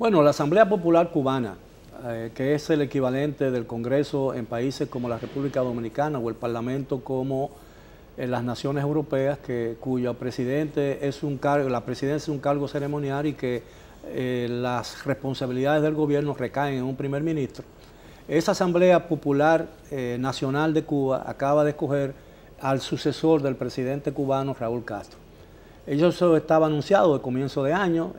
Bueno, la Asamblea Popular Cubana, que es el equivalente del Congreso en países como la República Dominicana o el Parlamento como en las naciones europeas, cuyo presidente es un cargo, la presidencia es un cargo ceremonial y que las responsabilidades del gobierno recaen en un primer ministro. Esa Asamblea Popular Nacional de Cuba acaba de escoger al sucesor del presidente cubano Raúl Castro. Eso estaba anunciado de comienzo de año,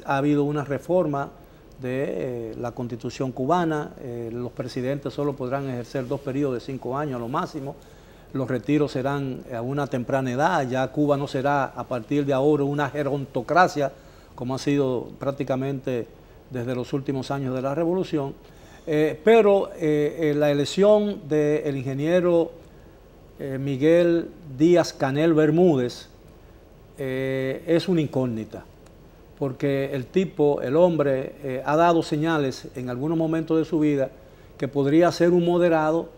ha habido una reforma de la Constitución cubana, los presidentes solo podrán ejercer 2 periodos de 5 años a lo máximo, los retiros serán a una temprana edad, ya Cuba no será a partir de ahora una gerontocracia, como ha sido prácticamente desde los últimos años de la revolución, pero la elección del ingeniero Miguel Díaz-Canel Bermúdez es una incógnita, porque el tipo, el hombre, ha dado señales en algunos momentos de su vida que podría ser un moderado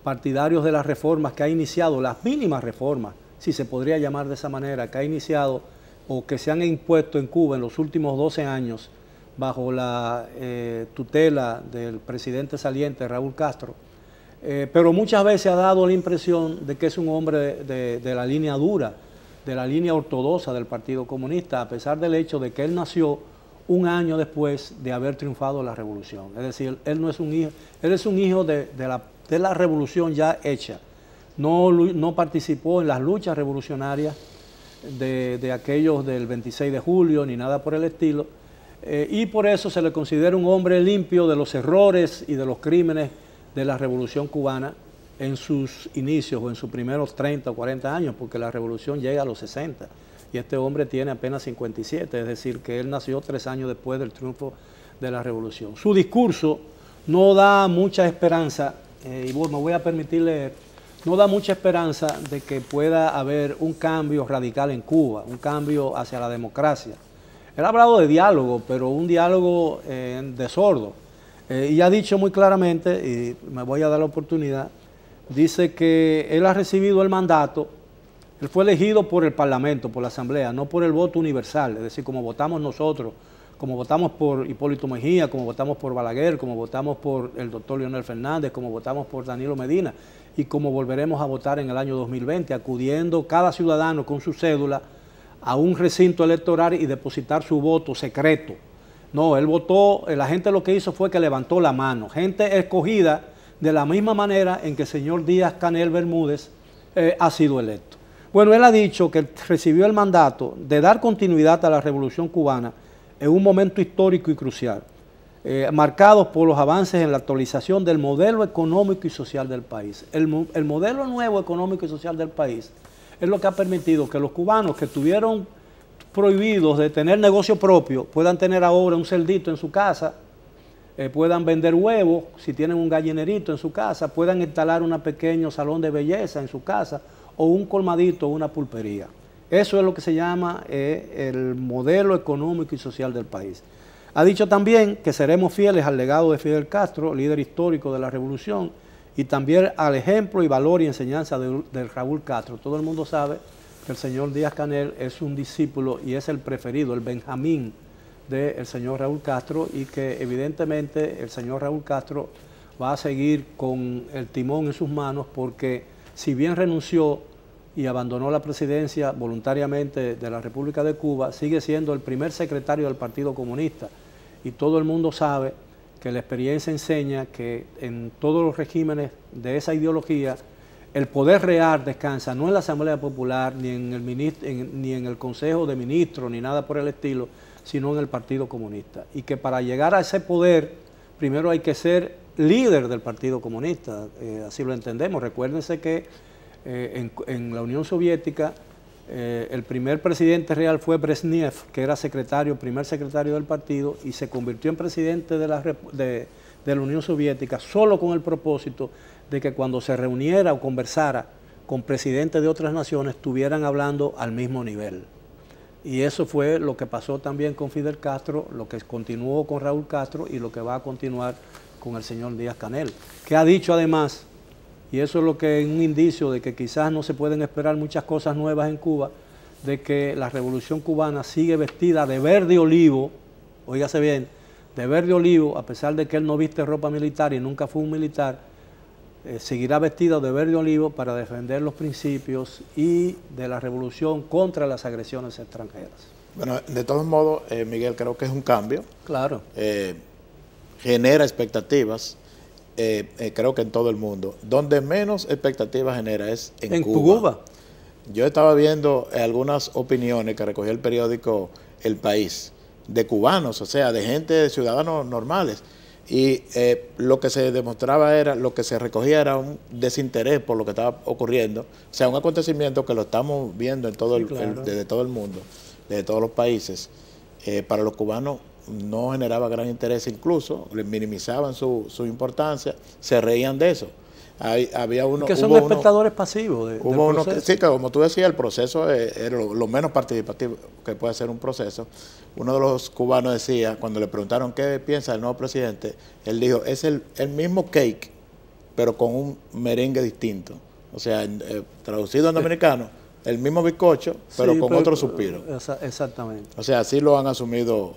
partidario de las reformas que ha iniciado, las mínimas reformas, si se podría llamar de esa manera, que ha iniciado o que se han impuesto en Cuba en los últimos 12 años bajo la tutela del presidente saliente Raúl Castro, pero muchas veces ha dado la impresión de que es un hombre de la línea dura, de la línea ortodoxa del Partido Comunista, a pesar del hecho de que él nació un año después de haber triunfado la revolución. Es decir, él no es un hijo, él es un hijo de la revolución ya hecha. No participó en las luchas revolucionarias de aquellos del 26 de julio, ni nada por el estilo, y por eso se le considera un hombre limpio de los errores y de los crímenes de la revolución cubana en sus inicios o en sus primeros 30 o 40 años, porque la revolución llega a los 60 y este hombre tiene apenas 57, es decir, que él nació 3 años después del triunfo de la revolución. Su discurso no da mucha esperanza, y bueno, me voy a permitir leer, no da mucha esperanza de que pueda haber un cambio radical en Cuba, un cambio hacia la democracia. Él ha hablado de diálogo, pero un diálogo de sordo, y ha dicho muy claramente, y me voy a dar la oportunidad, dice que él ha recibido el mandato, él fue elegido por el Parlamento, por la Asamblea, no por el voto universal, es decir, como votamos nosotros, como votamos por Hipólito Mejía, como votamos por Balaguer, como votamos por el doctor Leonel Fernández, como votamos por Danilo Medina y como volveremos a votar en el año 2020, acudiendo cada ciudadano con su cédula a un recinto electoral y depositar su voto secreto. No, él votó, la gente lo que hizo fue que levantó la mano, gente escogida de la misma manera en que el señor Díaz-Canel Bermúdez ha sido electo. Bueno, él ha dicho que recibió el mandato de dar continuidad a la revolución cubana en un momento histórico y crucial, marcados por los avances en la actualización del modelo económico y social del país. El modelo nuevo económico y social del país es lo que ha permitido que los cubanos que estuvieron prohibidos de tener negocio propio puedan tener ahora un cerdito en su casa, puedan vender huevos si tienen un gallinerito en su casa, puedan instalar un pequeño salón de belleza en su casa o un colmadito o una pulpería. Eso es lo que se llama el modelo económico y social del país. Ha dicho también que seremos fieles al legado de Fidel Castro, líder histórico de la revolución, y también al ejemplo y valor y enseñanza de Raúl Castro. Todo el mundo sabe que el señor Díaz-Canel es un discípulo y es el preferido, el Benjamín del señor Raúl Castro, y que evidentemente el señor Raúl Castro va a seguir con el timón en sus manos, porque si bien renunció y abandonó la presidencia voluntariamente de la República de Cuba, sigue siendo el primer secretario del Partido Comunista, y todo el mundo sabe que la experiencia enseña que en todos los regímenes de esa ideología el poder real descansa no en la Asamblea Popular, ni en el Consejo de Ministros, ni nada por el estilo, sino en el Partido Comunista, y que para llegar a ese poder primero hay que ser líder del Partido Comunista, así lo entendemos. Recuérdense que en la Unión Soviética el primer presidente real fue Brezhnev, que era primer secretario del partido, y se convirtió en presidente de la Unión Soviética solo con el propósito de que cuando se reuniera o conversara con presidentes de otras naciones estuvieran hablando al mismo nivel. Y eso fue lo que pasó también con Fidel Castro, lo que continuó con Raúl Castro y lo que va a continuar con el señor Díaz-Canel, que ha dicho además, y eso es lo que es un indicio de que quizás no se pueden esperar muchas cosas nuevas en Cuba, de que la revolución cubana sigue vestida de verde olivo, óigase bien, de verde olivo, a pesar de que él no viste ropa militar y nunca fue un militar, seguirá vestido de verde olivo para defender los principios y de la revolución contra las agresiones extranjeras. Bueno, de todos modos, Miguel, creo que es un cambio. Claro. Genera expectativas, creo que en todo el mundo. Donde menos expectativas genera es en Cuba. Yo estaba viendo algunas opiniones que recogió el periódico El País, de cubanos, o sea, de gente, de ciudadanos normales. Y lo que se demostraba era, lo que se recogía era un desinterés por lo que estaba ocurriendo. O sea, un acontecimiento que lo estamos viendo en todo desde todo el mundo, desde todos los países. Para los cubanos no generaba gran interés, incluso minimizaban su importancia, se reían de eso. Había uno, que son espectadores pasivos del proceso. Sí, que como tú decías, el proceso era lo menos participativo que puede ser un proceso. Uno de los cubanos decía, cuando le preguntaron qué piensa el nuevo presidente, él dijo, es el mismo cake, pero con un merengue distinto. O sea, traducido en dominicano, el mismo bizcocho, pero con otro suspiro. Exactamente. O sea, así lo han asumido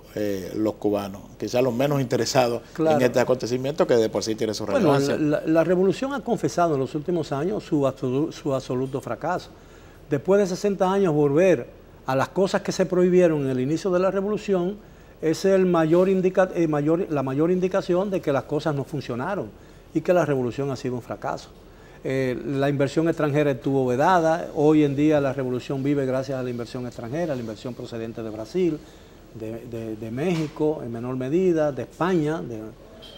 los cubanos, quizás los menos interesados en este acontecimiento, que de por sí tiene su relevancia. Bueno, la revolución ha confesado en los últimos años su absoluto fracaso. Después de 60 años, volver a las cosas que se prohibieron en el inicio de la revolución es la mayor indicación de que las cosas no funcionaron y que la revolución ha sido un fracaso. La inversión extranjera estuvo vedada. Hoy en día la revolución vive gracias a la inversión extranjera, la inversión procedente de Brasil, de México en menor medida, de España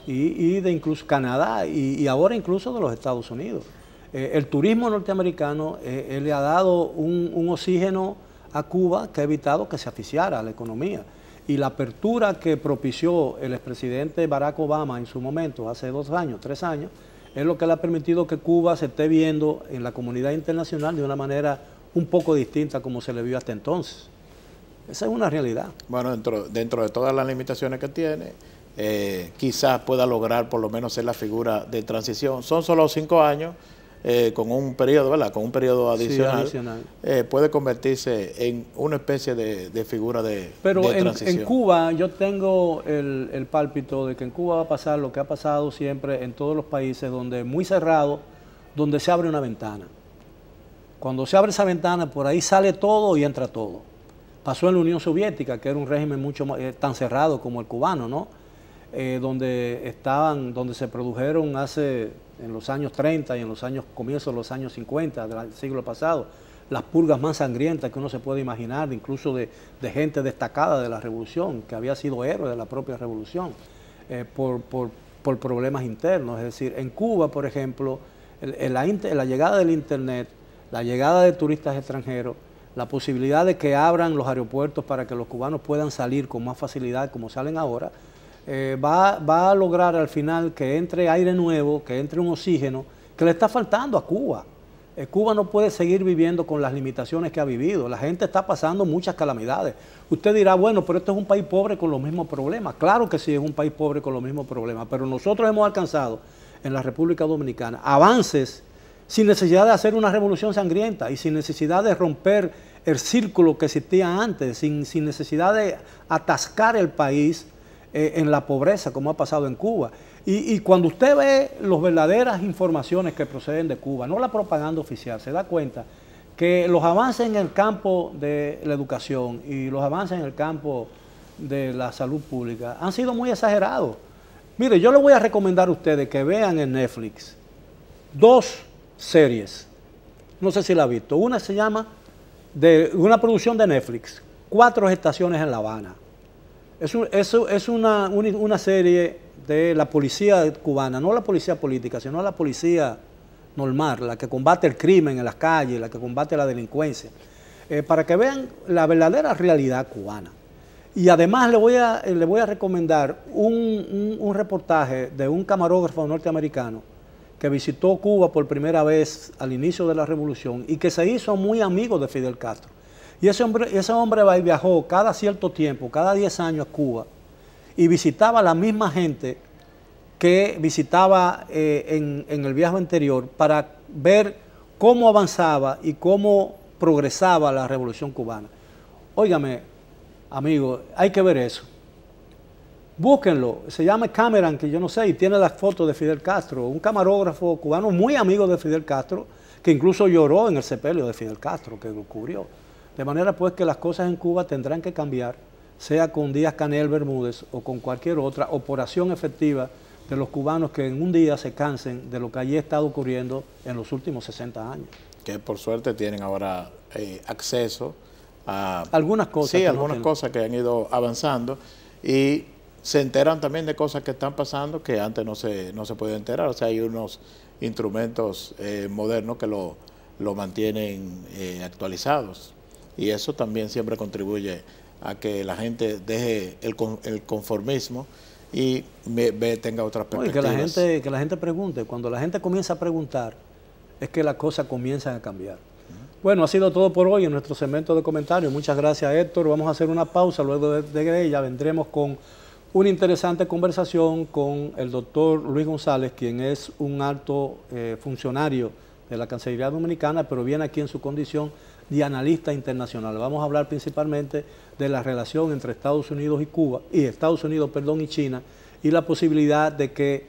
y de incluso Canadá y ahora incluso de los Estados Unidos. El turismo norteamericano le ha dado un oxígeno a Cuba que ha evitado que se asfixiara la economía. Y la apertura que propició el expresidente Barack Obama en su momento, hace 2 años, 3 años, es lo que le ha permitido que Cuba se esté viendo en la comunidad internacional de una manera un poco distinta como se le vio hasta entonces. Esa es una realidad. Bueno, dentro de todas las limitaciones que tiene, quizás pueda lograr por lo menos ser la figura de transición. Son solo 5 años, con un periodo, ¿verdad? Con un periodo adicional, sí, puede convertirse en una especie de figura de transición. Pero en Cuba yo tengo el pálpito de que en Cuba va a pasar lo que ha pasado siempre en todos los países, donde muy cerrado, donde se abre una ventana. Cuando se abre esa ventana, por ahí sale todo y entra todo. Pasó en la Unión Soviética, que era un régimen mucho más, tan cerrado como el cubano, ¿no? Donde se produjeron en los años 30 y en los comienzos de los años 50 del siglo pasado, las purgas más sangrientas que uno se puede imaginar, incluso de gente destacada de la revolución, que había sido héroe de la propia revolución, por problemas internos. Es decir, en Cuba, por ejemplo, la llegada del Internet, la llegada de turistas extranjeros, la posibilidad de que abran los aeropuertos para que los cubanos puedan salir con más facilidad como salen ahora, va a lograr al final que entre aire nuevo, que entre un oxígeno que le está faltando a Cuba. Cuba no puede seguir viviendo con las limitaciones que ha vivido. La gente está pasando muchas calamidades. Usted dirá, bueno, pero esto es un país pobre con los mismos problemas. Claro que sí, es un país pobre con los mismos problemas, pero nosotros hemos alcanzado en la República Dominicana avances sin necesidad de hacer una revolución sangrienta y sin necesidad de romper el círculo que existía antes, sin necesidad de atascar el país en la pobreza, como ha pasado en Cuba. Y cuando usted ve las verdaderas informaciones que proceden de Cuba, no la propaganda oficial, se da cuenta que los avances en el campo de la educación y los avances en el campo de la salud pública han sido muy exagerados. Mire, yo les voy a recomendar a ustedes que vean en Netflix 2 series, no sé si la han visto. Una se llama, de una producción de Netflix, 4 estaciones en La Habana. Es una serie de la policía cubana, no la policía política, sino la policía normal, la que combate el crimen en las calles, la que combate la delincuencia, para que vean la verdadera realidad cubana. Y además le voy a recomendar un reportaje de un camarógrafo norteamericano que visitó Cuba por primera vez al inicio de la revolución y que se hizo muy amigo de Fidel Castro. Y ese hombre viajó cada cierto tiempo, cada 10 años a Cuba, y visitaba a la misma gente que visitaba en el viaje anterior para ver cómo avanzaba y cómo progresaba la revolución cubana. Óigame, amigo, hay que ver eso. Búsquenlo, se llama Cameron, que yo no sé, y tiene las fotos de Fidel Castro, un camarógrafo cubano muy amigo de Fidel Castro, que incluso lloró en el sepelio de Fidel Castro, que lo cubrió. De manera pues que las cosas en Cuba tendrán que cambiar, sea con Díaz-Canel Bermúdez o con cualquier otra operación efectiva de los cubanos que en un día se cansen de lo que allí ha estado ocurriendo en los últimos 60 años. Que por suerte tienen ahora acceso a algunas cosas. Sí, algunas cosas que han ido avanzando y se enteran también de cosas que están pasando que antes no se podían enterar. O sea, hay unos instrumentos modernos que lo mantienen actualizados. Y eso también siempre contribuye a que la gente deje el conformismo y tenga otras perspectivas. Y que la gente pregunte. Cuando la gente comienza a preguntar, es que las cosas comienzan a cambiar. Bueno, ha sido todo por hoy en nuestro segmento de comentarios. Muchas gracias, Héctor. Vamos a hacer una pausa. Luego de ella vendremos con una interesante conversación con el doctor Luis González, quien es un alto funcionario de la Cancillería Dominicana, pero viene aquí en su condición de analista internacional. Vamos a hablar principalmente de la relación entre Estados Unidos y China, y la posibilidad de que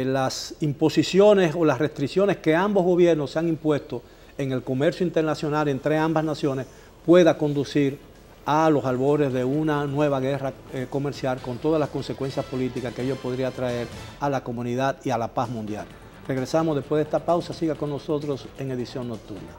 las imposiciones o las restricciones que ambos gobiernos se han impuesto en el comercio internacional entre ambas naciones pueda conducir a los albores de una nueva guerra comercial con todas las consecuencias políticas que ello podría traer a la comunidad y a la paz mundial. Regresamos después de esta pausa. Siga con nosotros en Edición Nocturna.